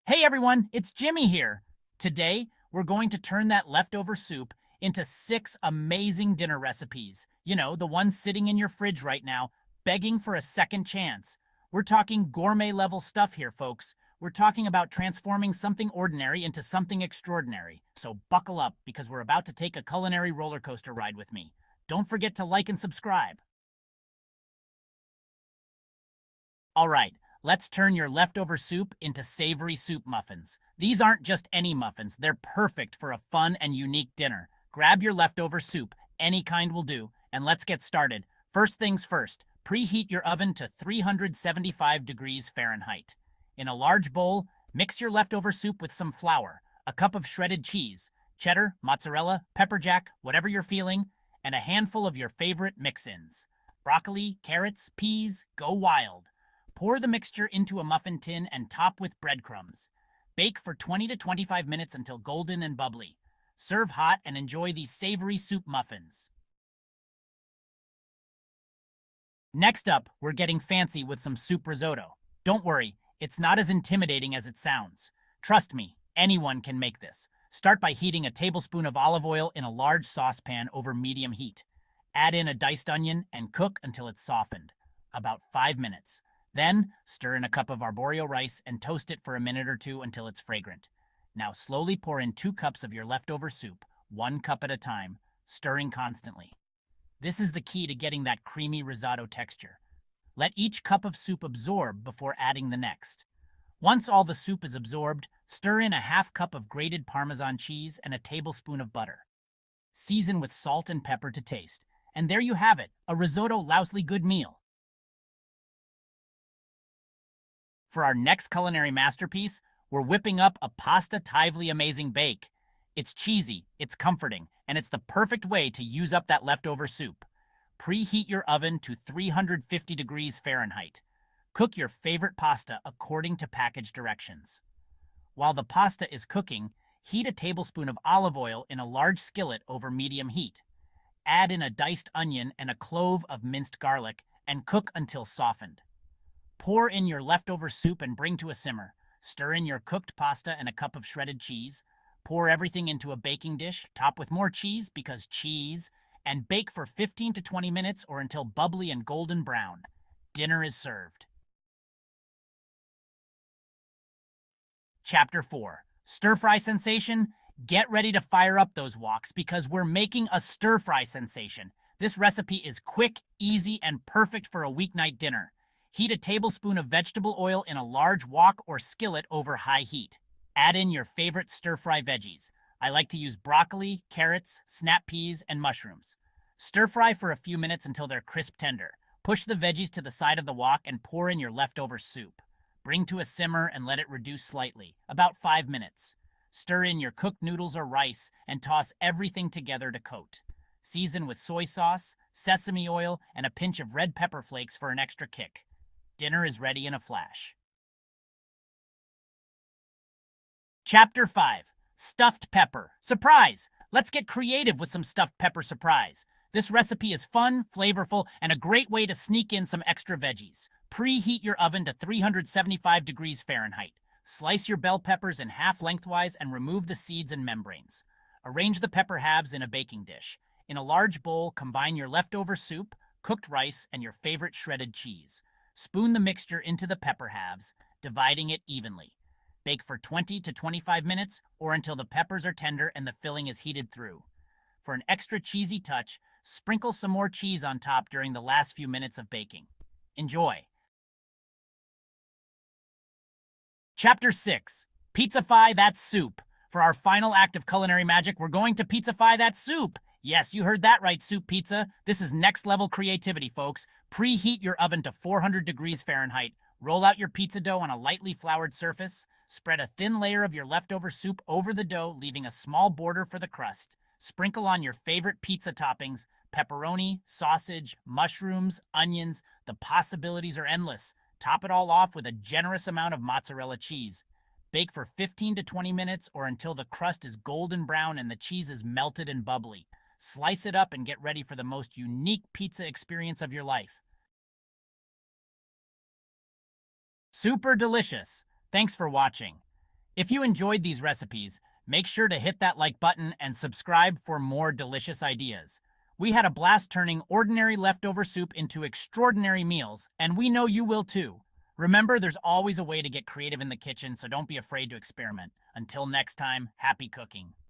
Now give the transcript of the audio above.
Hey everyone, it's Jimmy here. Today, we're going to turn that leftover soup into 6 amazing dinner recipes. You know, the ones sitting in your fridge right now, begging for a second chance. We're talking gourmet level stuff here, folks. We're talking about transforming something ordinary into something extraordinary. So buckle up, because we're about to take a culinary roller coaster ride with me. Don't forget to like and subscribe. All right, let's turn your leftover soup into savory soup muffins. These aren't just any muffins, they're perfect for a fun and unique dinner. Grab your leftover soup, any kind will do, and let's get started. First things first, preheat your oven to 375 degrees Fahrenheit. In a large bowl, mix your leftover soup with some flour, a cup of shredded cheese, cheddar, mozzarella, pepper jack, whatever you're feeling, and a handful of your favorite mix-ins. Broccoli, carrots, peas, go wild. Pour the mixture into a muffin tin and top with breadcrumbs. Bake for 20 to 25 minutes until golden and bubbly. Serve hot and enjoy these savory soup muffins. Next up, we're getting fancy with some soup risotto. Don't worry, it's not as intimidating as it sounds. Trust me, anyone can make this. Start by heating a tablespoon of olive oil in a large saucepan over medium heat. Add in a diced onion and cook until it's softened, about 5 minutes. Then, stir in a cup of arborio rice and toast it for a minute or two until it's fragrant. Now slowly pour in 2 cups of your leftover soup, 1 cup at a time, stirring constantly. This is the key to getting that creamy risotto texture. Let each cup of soup absorb before adding the next. Once all the soup is absorbed, stir in a half cup of grated Parmesan cheese and a tablespoon of butter. Season with salt and pepper to taste. And there you have it, a risotto lousily good meal. For our next culinary masterpiece, we're whipping up a pasta tively amazing bake. It's cheesy, it's comforting, and it's the perfect way to use up that leftover soup. Preheat your oven to 350 degrees Fahrenheit. Cook your favorite pasta according to package directions. While the pasta is cooking, heat a tablespoon of olive oil in a large skillet over medium heat. Add in a diced onion and a clove of minced garlic and cook until softened. Pour in your leftover soup and bring to a simmer. Stir in your cooked pasta and a cup of shredded cheese. Pour everything into a baking dish, top with more cheese because cheese, and bake for 15 to 20 minutes or until bubbly and golden brown. Dinner is served. Chapter 4. Stir-fry sensation? Get ready to fire up those woks because we're making a stir-fry sensation. This recipe is quick, easy, and perfect for a weeknight dinner. Heat a tablespoon of vegetable oil in a large wok or skillet over high heat. Add in your favorite stir-fry veggies. I like to use broccoli, carrots, snap peas, and mushrooms. Stir-fry for a few minutes until they're crisp tender. Push the veggies to the side of the wok and pour in your leftover soup. Bring to a simmer and let it reduce slightly, about 5 minutes. Stir in your cooked noodles or rice and toss everything together to coat. Season with soy sauce, sesame oil, and a pinch of red pepper flakes for an extra kick. Dinner is ready in a flash. Chapter 5. Stuffed Pepper. Surprise! Let's get creative with some stuffed pepper surprise. This recipe is fun, flavorful, and a great way to sneak in some extra veggies. Preheat your oven to 375 degrees Fahrenheit. Slice your bell peppers in half lengthwise and remove the seeds and membranes. Arrange the pepper halves in a baking dish. In a large bowl, combine your leftover soup, cooked rice, and your favorite shredded cheese. Spoon the mixture into the pepper halves, dividing it evenly. Bake for 20 to 25 minutes or until the peppers are tender and the filling is heated through. For an extra cheesy touch, sprinkle some more cheese on top during the last few minutes of baking. Enjoy! Chapter 6. Pizzafy that soup. For our final act of culinary magic, we're going to pizzafy that soup. Yes, you heard that right, Soup Pizza. This is next level creativity, folks. Preheat your oven to 400 degrees Fahrenheit. Roll out your pizza dough on a lightly floured surface. Spread a thin layer of your leftover soup over the dough, leaving a small border for the crust. Sprinkle on your favorite pizza toppings, pepperoni, sausage, mushrooms, onions. The possibilities are endless. Top it all off with a generous amount of mozzarella cheese. Bake for 15 to 20 minutes or until the crust is golden brown and the cheese is melted and bubbly. Slice it up and get ready for the most unique pizza experience of your life. Super delicious! Thanks for watching. If you enjoyed these recipes, make sure to hit that like button and subscribe for more delicious ideas. We had a blast turning ordinary leftover soup into extraordinary meals, and we know you will too. Remember, there's always a way to get creative in the kitchen, so don't be afraid to experiment. Until next time, happy cooking.